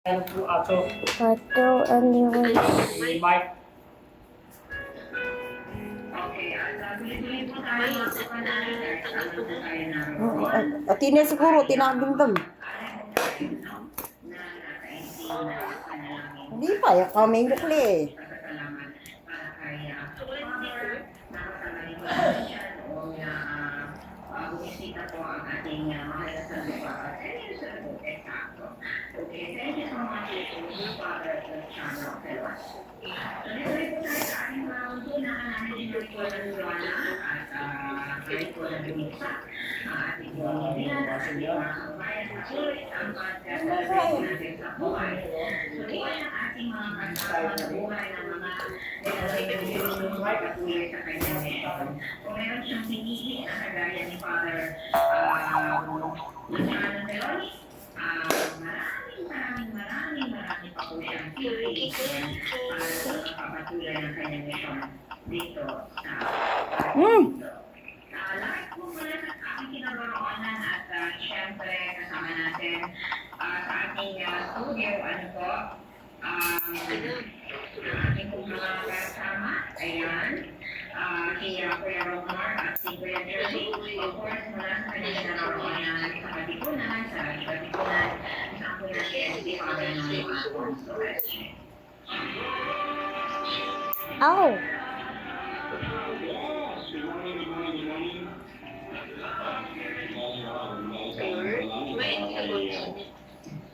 Ato, anyways. Mike. Atina siguro, tinabing dam. Hindi pa, yung kaming bukli eh. Bumisita po ang ating mahal na salupa. Okay, thank you so much Father Chano. Tuloy po tayo sa ating round 2 na namin yung po ng Luana at kayo po na dumisa. Ating pamilya, ating mga kabayan na tuloy ang pagkakalabi natin sa buhay. Tuloy ang ating mga kasama sa buhay ng mga nilalagay ng Diyos ng patuloy sa kanyang mission. Kung meron siyang pinili na kagaya ni Father Luciano Meloni, maraming pa po siyang pinili para kapatuloy ng kanyang mission dito sa lahat po mula sa aking kinaroroonan at syempre kasama natin sa ating studio, ano po, ating pong mga kasama, ayan, si Kuya Romar at si Kuya Jerry, of course, mula sa kanyang kinaroroonan sa Katipunan, isang po natin si Father ng Alfonso Esche. Oh.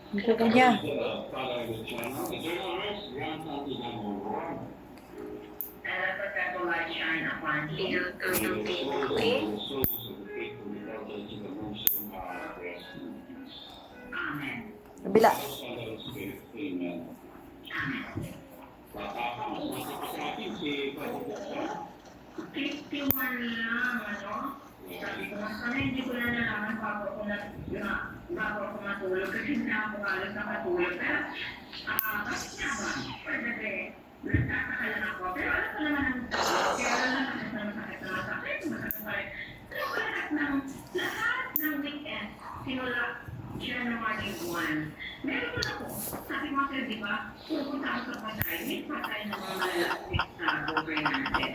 Ang kuko niya. Kabila. Sabi ko, sana hindi ko na nalaman bago ako matulog kasi hindi na ako halos nakatulog. Pero, bakit nga ba? Pwede, nagtataka lang ako. Pero alam ko naman ang kaya lang masakit na masakit pa rin. Pero lahat ng weekend, simula January 1, meron ko ako. Sabi ko kasi, di ba, pupunta ako sa patay. May patay na mga malalapit sa gover natin.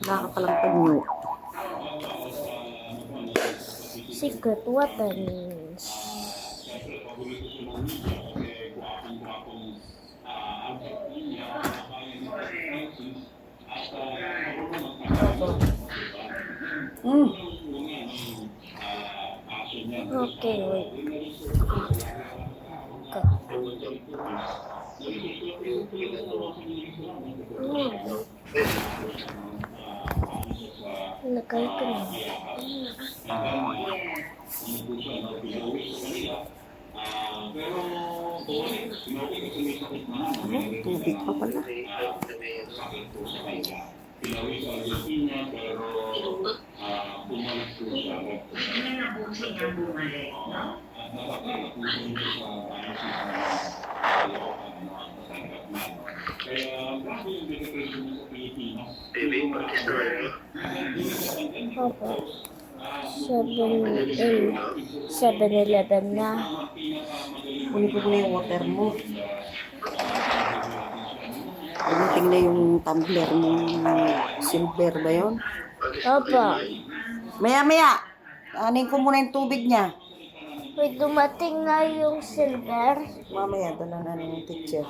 Wala ka palang panyo. Secret weapons. Okay, wait. Lagay ko na. Tubig pa pala. May nabuti niyang bumalik, no? Opo. 7-Eleven na. Kunin ko na yung water mo. Dumating na yung tumbler mo. Silver ba yun? Opo. Maya-maya. Anin ko muna yung tubig niya. Wait, dumating na yung silver. Mamaya, dala na ng teacher.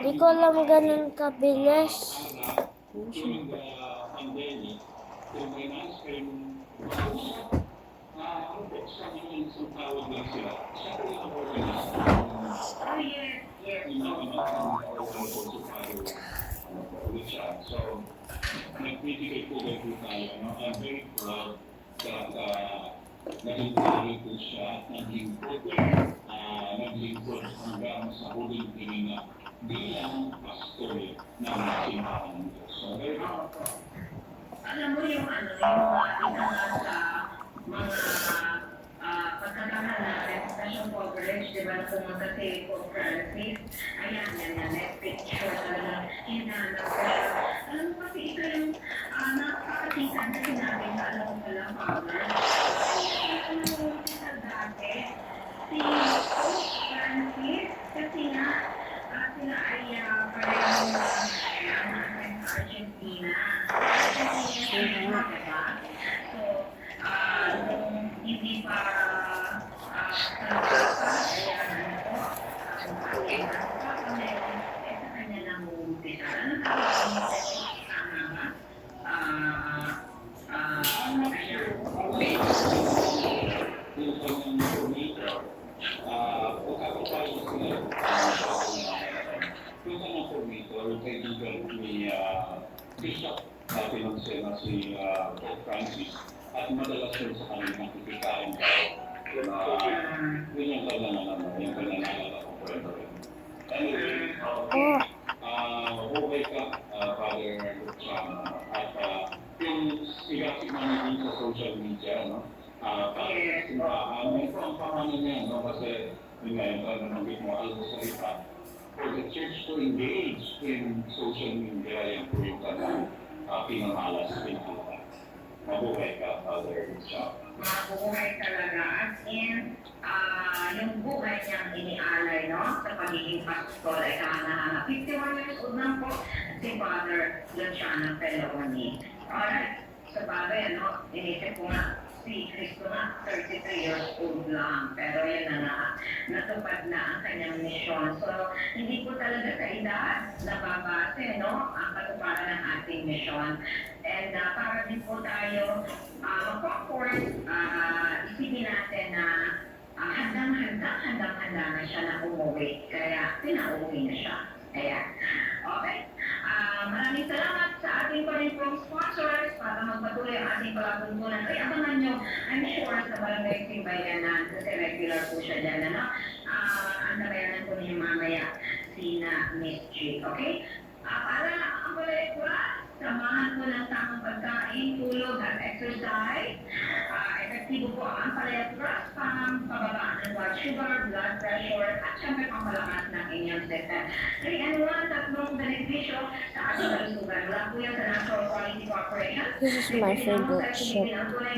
Di ko alam ganun kabilis. So, nag-criticate po tayo, no? I'm very proud that naging po siya, naging sa huling hininga bilang pastor ng simbahan ng Diyos. So, very good. Alam mo yung ano, yung isa nga sa mga pagkakamalan natin, special coverage, di ba, na pumunta si Pope Francis, ayan, yan, picture talaga, hinanap ko siya. Alam mo kasi ito yung nakakatikan na sinabi na alam mo pala, Father, alam mo, sa dati, si Pope Francis, kasi nga, sila ay parehong anak sa Argentina. Argentina, diba? So, nung hindi pa ayan, ano po, meron, sa kanya lang uumpisa. Ano tama ba? Yung kanyang coordinator, pagkakatayo sila, yung kanyang coordinator, kaibigan ni Bishop dati ng Sena si Pope Francis, at madalas yun sa kanyang nakikikain daw. Yun yung kanyang yung kanyang naalala ko forever. Anyway, buhay ka, Father Luciano, at yung sigasig namin din sa social media, no? Ito ang pangalan niya, no? Kasi yun nga, yung nabanggit mo, alam mo salita, for the church to engage in social media, yan po yung kanyang pinamalas sa pinamalas. Mabuhay ka, Father Luciano. Mabuhay talaga. As in, yung buhay niyang inialay, no? Sa pagiging pastor ay kahanahana. 51 years old lang po si Father Luciano Peloni. Alright, sa bagay, ano, inisip ko nga, si Cristo na 33 years old lang. Pero yan na nga, natupad na ang kanyang misyon. So, hindi po talaga sa edad nababase, no? Ang katuparan ng ating misyon. And para din po tayo mag-comfort, isipin natin na handang-handa na siya na umuwi. Kaya, pinauwi na siya. Ayan. Okay? Maraming salamat sa ating pa rin pong sponsors para magpatuloy ang ating palatuntunan. Kaya abangan nyo, I'm sure sa Barangay Simbayanan, kasi regular po siya dyan, ano? Antabayanan po niyo mamaya si Miss G. Okay? Para ang balay samahan po ng tamang pagkain, tulog at exercise. Epektibo po ang palayatras, pababa ng blood sugar, blood pressure, at syempre pampalakas ng inyong system. 3-in-1, tatlong benepisyo sa ating kalusugan. Wala po yan sa National Quality Corporation. This is my favorite ship,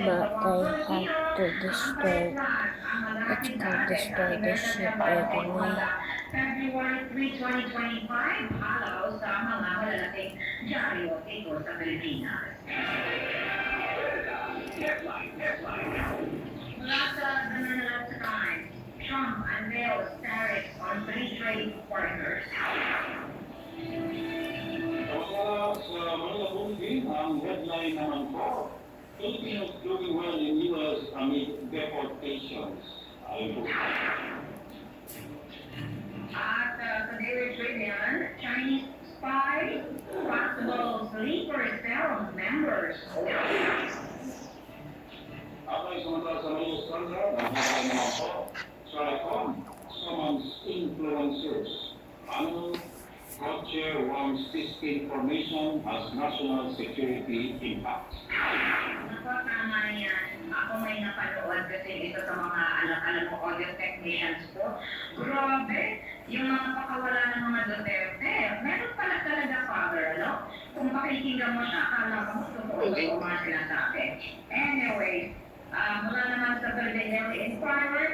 but I have to destroy. Let's go destroy this ship every way. February 3, 2025, halaw sa mga malalaking dyaryo dito sa Pilipinas. Mula sa The Times, Trump unveils tariffs on free trade partners. Sa Malabong din, ang headline naman po, Filipinos doing well in U.S. amid deportations. Ayun po. At sa Daily Tribune, Chinese spy, possible sleeper cell members. At ay sumantala sa Mayo Sandra, nakakaya naman po, Tricom summons influencers. Ano, Co-Chair warns disinformation has national security impact. Ako, tama yan. Ako may napanood kasi ito sa mga alam mo, audio technicians ko. Grabe, yung mga pakawala ng mga Duterte. Meron pala talaga, Father, no? Kung pakikinggan mo siya, akala mo totoo sa mga sinasabi. Anyway, mula naman sa Philippine Daily Inquirer,